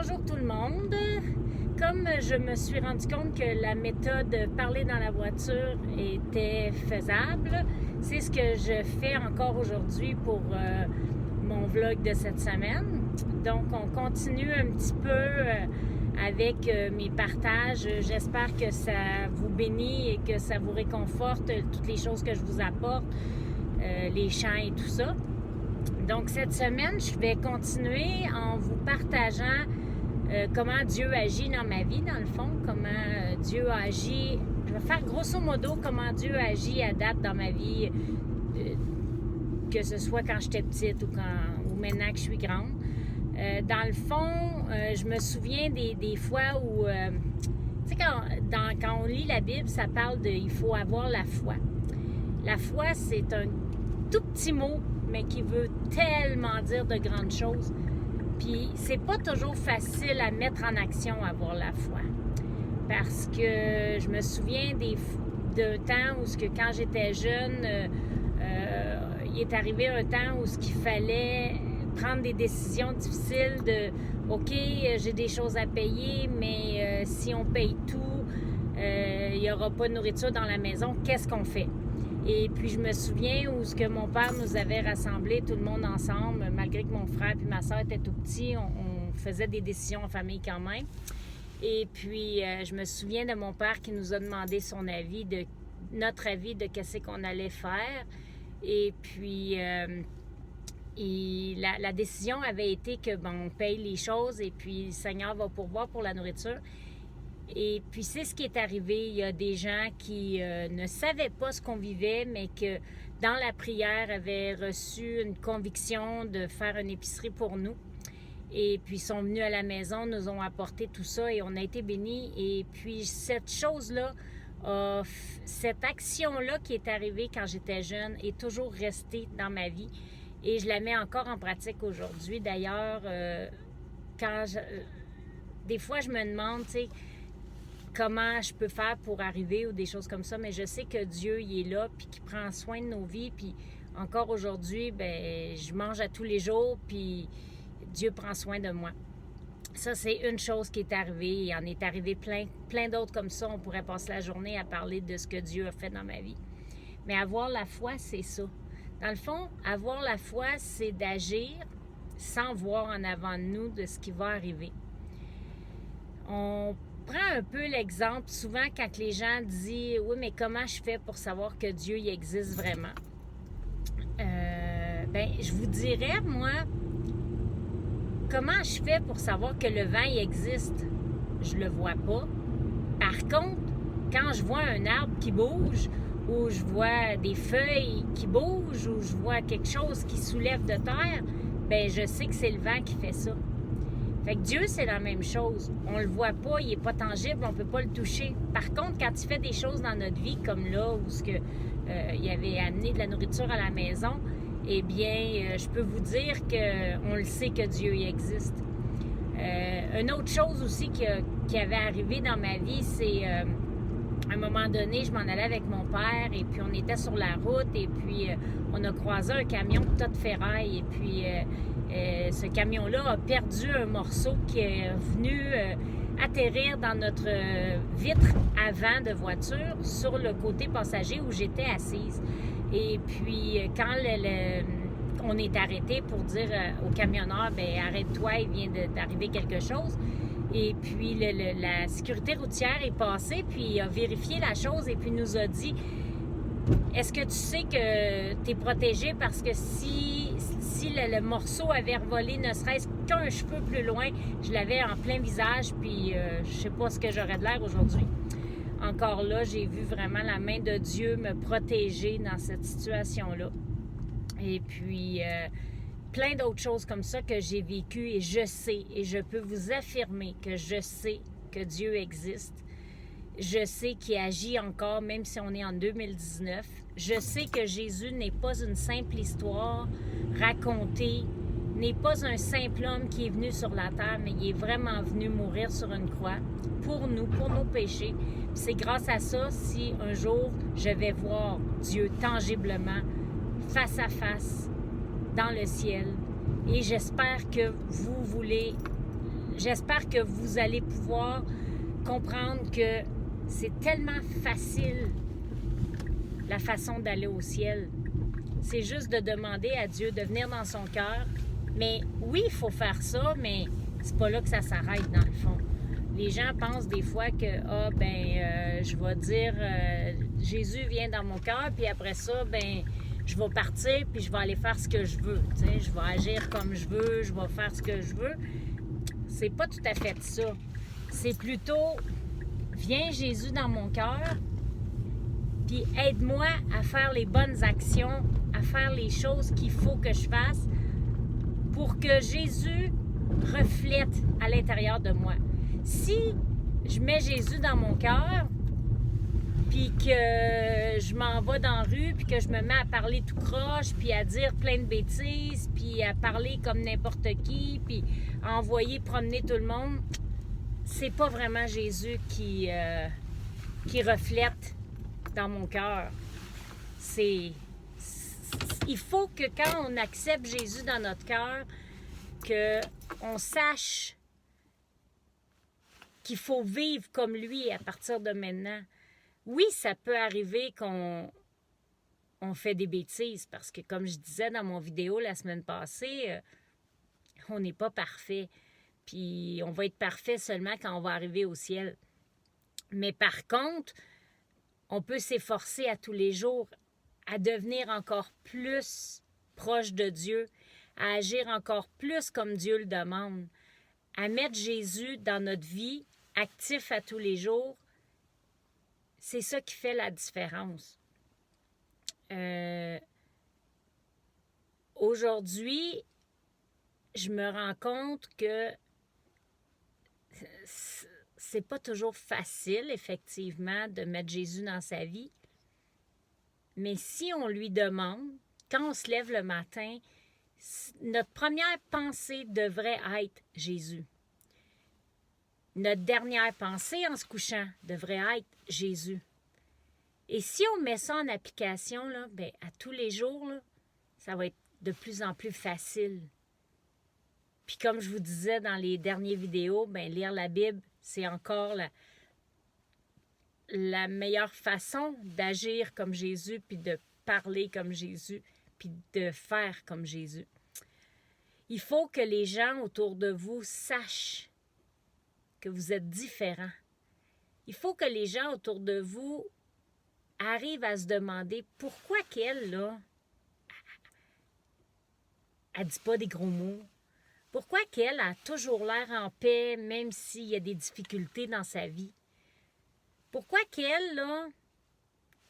bonjour tout le monde. Comme je me suis rendu compte que la méthode parler dans la voiture était faisable, c'est ce que je fais encore aujourd'hui pour mon vlog de cette semaine. Donc, on continue un petit peu avec mes partages. J'espère que ça vous bénit et que ça vous réconforte, toutes les choses que je vous apporte, les chants et tout ça. Donc, cette semaine, je vais continuer en vous partageant comment Dieu agit dans ma vie, dans le fond, comment Dieu agit. Je vais faire grosso modo comment Dieu agit à date dans ma vie, que ce soit quand j'étais petite ou maintenant que je suis grande. Dans le fond, je me souviens des fois où, tu sais, quand on lit la Bible, ça parle de il faut avoir la foi. La foi, c'est un tout petit mot, mais qui veut tellement dire de grandes choses. Puis, c'est pas toujours facile à mettre en action, avoir la foi. Parce que je me souviens d'un temps où, quand j'étais jeune, il est arrivé un temps où il fallait prendre des décisions difficiles de « OK, j'ai des choses à payer, mais si on paye tout, il n'y aura pas de nourriture dans la maison, qu'est-ce qu'on fait? » Et puis, je me souviens où mon père nous avait rassemblés, tout le monde ensemble, malgré que mon frère et ma soeur étaient tout petits, on faisait des décisions en famille quand même. Et puis, je me souviens de mon père qui nous a demandé son avis, notre avis de qu'est-ce qu'on allait faire. Et puis, la décision avait été que, on paye les choses et puis le Seigneur va pourvoir pour la nourriture. Et puis, c'est ce qui est arrivé. Il y a des gens qui ne savaient pas ce qu'on vivait, mais que dans la prière avaient reçu une conviction de faire une épicerie pour nous. Et puis, ils sont venus à la maison, nous ont apporté tout ça et on a été bénis. Et puis, cette chose-là, cette action-là qui est arrivée quand j'étais jeune est toujours restée dans ma vie. Et je la mets encore en pratique aujourd'hui. D'ailleurs, des fois, je me demande, tu sais, comment je peux faire pour arriver ou des choses comme ça, mais je sais que Dieu, il est là, puis qu'il prend soin de nos vies, puis encore aujourd'hui, je mange à tous les jours, puis Dieu prend soin de moi. Ça, c'est une chose qui est arrivée, il en est arrivé plein d'autres comme ça, on pourrait passer la journée à parler de ce que Dieu a fait dans ma vie. Mais avoir la foi, c'est ça. Dans le fond, avoir la foi, c'est d'agir sans voir en avant de nous de ce qui va arriver. On prend un peu l'exemple, souvent quand les gens disent « Oui, mais comment je fais pour savoir que Dieu il existe vraiment? » Je vous dirais, moi, comment je fais pour savoir que le vent il existe? Je le vois pas. Par contre, quand je vois un arbre qui bouge, ou je vois des feuilles qui bougent, ou je vois quelque chose qui soulève de terre, je sais que c'est le vent qui fait ça. Fait que Dieu, c'est la même chose. On le voit pas, il est pas tangible, on peut pas le toucher. Par contre, quand il fait des choses dans notre vie, comme là, où il avait amené de la nourriture à la maison, eh bien, je peux vous dire qu'on le sait que Dieu y existe. Une autre chose aussi qui avait arrivé dans ma vie, c'est à un moment donné, je m'en allais avec mon père et puis on était sur la route et puis on a croisé un camion de tas de ferraille et puis ce camion-là a perdu un morceau qui est venu atterrir dans notre vitre avant de voiture sur le côté passager où j'étais assise. Et puis quand on est arrêté pour dire au camionneur, arrête-toi, il vient d'arriver quelque chose. Et puis, la sécurité routière est passée, puis a vérifié la chose et puis nous a dit « Est-ce que tu sais que tu es protégé parce que si le morceau avait revolé ne serait-ce qu'un cheveu plus loin, je l'avais en plein visage, puis je sais pas ce que j'aurais de l'air aujourd'hui. » Encore là, j'ai vu vraiment la main de Dieu me protéger dans cette situation-là. Et puis plein d'autres choses comme ça que j'ai vécues et je sais, et je peux vous affirmer que je sais que Dieu existe. Je sais qu'il agit encore, même si on est en 2019. Je sais que Jésus n'est pas une simple histoire racontée, n'est pas un simple homme qui est venu sur la terre, mais il est vraiment venu mourir sur une croix pour nous, pour nos péchés. C'est grâce à ça si un jour je vais voir Dieu tangiblement, face à face, dans le ciel. Et j'espère que vous voulez j'espère que vous allez pouvoir comprendre que c'est tellement facile la façon d'aller au ciel. C'est juste de demander à Dieu de venir dans son cœur. Mais oui, il faut faire ça, mais c'est pas là que ça s'arrête dans le fond. Les gens pensent des fois que, je vais dire, Jésus vient dans mon cœur, puis après ça, je vais partir, puis je vais aller faire ce que je veux. T'sais, je vais agir comme je veux, je vais faire ce que je veux. C'est pas tout à fait ça. C'est plutôt, viens Jésus dans mon cœur, puis aide-moi à faire les bonnes actions, à faire les choses qu'il faut que je fasse pour que Jésus reflète à l'intérieur de moi. Si je mets Jésus dans mon cœur, puis que je m'en vais dans la rue, puis que je me mets à parler tout croche, puis à dire plein de bêtises, puis à parler comme n'importe qui, puis à envoyer promener tout le monde, c'est pas vraiment Jésus qui reflète dans mon cœur. Il faut que quand on accepte Jésus dans notre cœur, qu'on sache qu'il faut vivre comme lui à partir de maintenant. Oui, ça peut arriver qu'on fait des bêtises parce que, comme je disais dans mon vidéo la semaine passée, on n'est pas parfait. Puis on va être parfait seulement quand on va arriver au ciel. Mais par contre, on peut s'efforcer à tous les jours à devenir encore plus proche de Dieu, à agir encore plus comme Dieu le demande, à mettre Jésus dans notre vie, actif à tous les jours. C'est ça qui fait la différence. Aujourd'hui, je me rends compte que c'est pas toujours facile, effectivement, de mettre Jésus dans sa vie. Mais si on lui demande, quand on se lève le matin, notre première pensée devrait être Jésus. Notre dernière pensée en se couchant devrait être Jésus. Et si on met ça en application, là, à tous les jours, là, ça va être de plus en plus facile. Puis comme je vous disais dans les dernières vidéos, lire la Bible, c'est encore la meilleure façon d'agir comme Jésus, puis de parler comme Jésus, puis de faire comme Jésus. Il faut que les gens autour de vous sachent que vous êtes différents. Il faut que les gens autour de vous arrivent à se demander pourquoi qu'elle, là, elle dit pas des gros mots. Pourquoi qu'elle a toujours l'air en paix, même s'il y a des difficultés dans sa vie? Pourquoi qu'elle, là,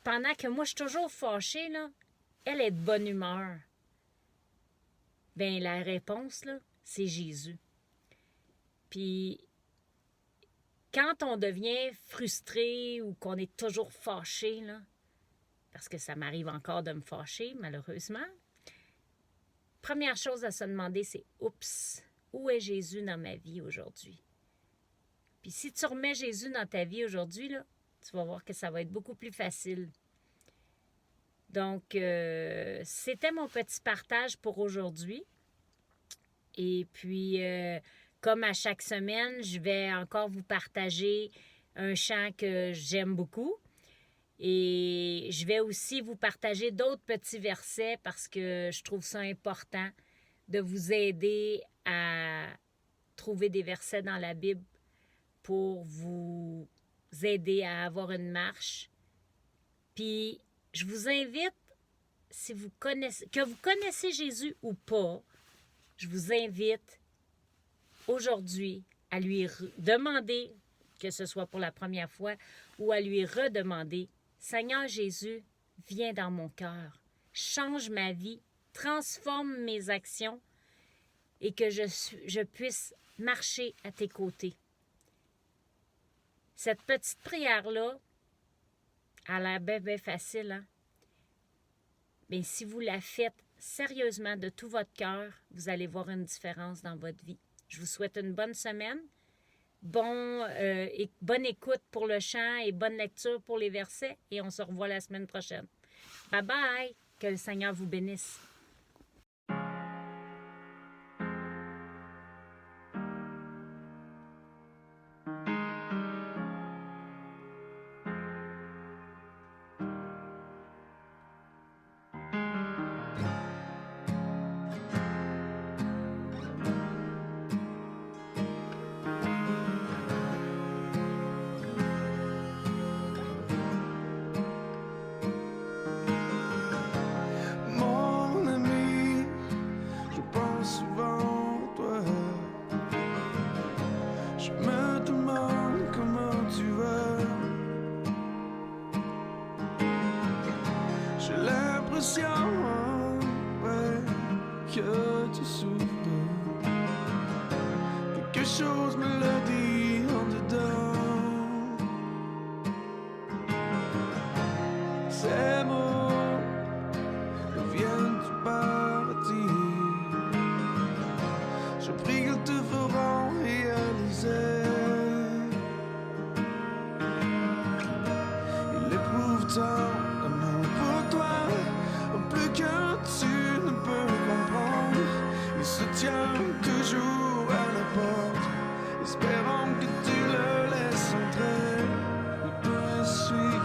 pendant que moi je suis toujours fâchée, là, elle est de bonne humeur? La réponse, là, c'est Jésus. Puis, quand on devient frustré ou qu'on est toujours fâché, là, parce que ça m'arrive encore de me fâcher, malheureusement, première chose à se demander, c'est « Oups, où est Jésus dans ma vie aujourd'hui? » Puis si tu remets Jésus dans ta vie aujourd'hui, là, tu vas voir que ça va être beaucoup plus facile. Donc, c'était mon petit partage pour aujourd'hui. Et puis, comme à chaque semaine, je vais encore vous partager un chant que j'aime beaucoup. Et je vais aussi vous partager d'autres petits versets parce que je trouve ça important de vous aider à trouver des versets dans la Bible pour vous aider à avoir une marche. Puis, je vous invite, si vous connaissez, que vous connaissez Jésus ou pas, je vous invite aujourd'hui à lui demander, que ce soit pour la première fois, ou à lui redemander, Seigneur Jésus, viens dans mon cœur, change ma vie, transforme mes actions et que je puisse marcher à tes côtés. Cette petite prière-là, elle a l'air bien facile, hein? Mais si vous la faites sérieusement de tout votre cœur, vous allez voir une différence dans votre vie. Je vous souhaite une bonne semaine, bonne écoute pour le chant et bonne lecture pour les versets et on se revoit la semaine prochaine. Bye bye! Que le Seigneur vous bénisse. conscient, ouais, que tu souffres. Quelque chose me le dit en dedans. Ces mots viennent du paradis. Je prie qu'ils te feront réaliser. Il éprouve tant d'amour pour toi, plus que tu ne peux comprendre. Il se tient toujours à la porte, espérant que tu le laisses entrer. Il peut essuyer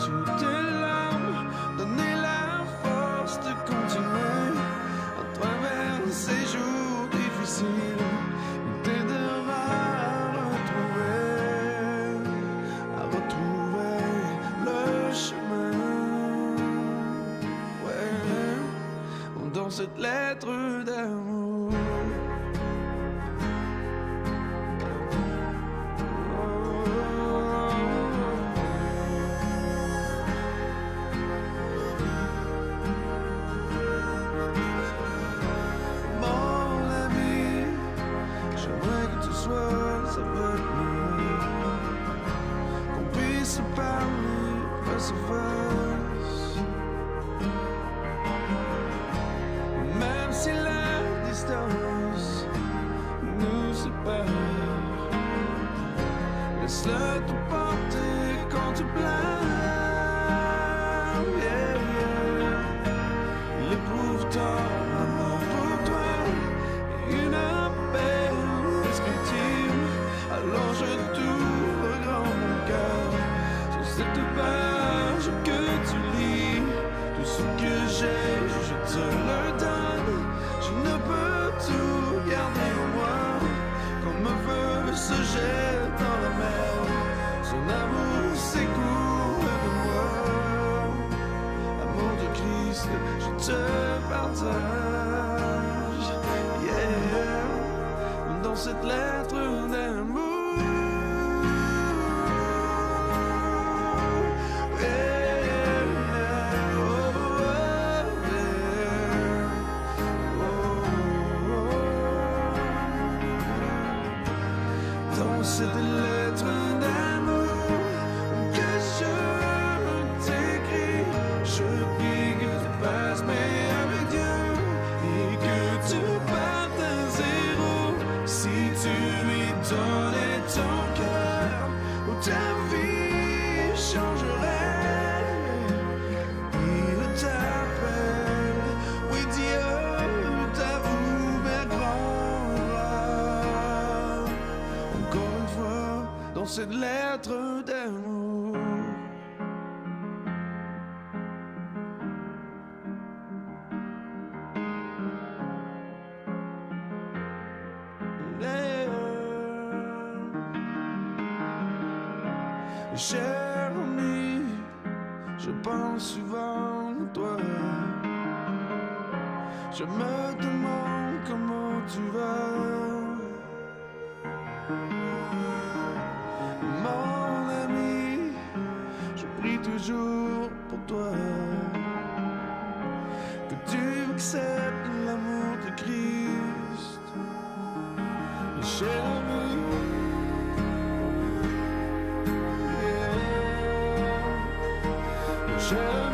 toutes tes larmes, donner la force de continuer à travers ces jours difficiles. Il t'aidera à retrouver le chemin. Ouais, dans cette lettre d'amour. Qu'on puisse parler face à face, même si la distance nous sépare. Laisse-le te porter quand tu pleures. Yeah, yeah. Il éprouve tant d'amour pour toi, une paix indescriptible. Alors je t'ouvre grand mon cœur sur cette page que tu lis. Tout ce que j'ai, je te le donne. Je ne peux tout garder en moi. Comme un feu se jette dans la mer, son amour s'écoule de moi. Amour de Christ, je te partage. Yeah, dans cette lettre d'amour. Dans cette lettre d'amour que je t'écris, je prie que tu fasses paix avec Dieu et que tu partes à zéro. Si tu lui donnais ton cœur, ta vie changerait. Il t'appelle, oui Dieu t'a ouvert grand bras. Encore une fois, dans cette lettre d'amour. Cher ami, je pense souvent à toi. Je me demande comment tu vas. Mon ami, je prie toujours pour toi. Que tu acceptes l'amour de Christ. Cher ami, cher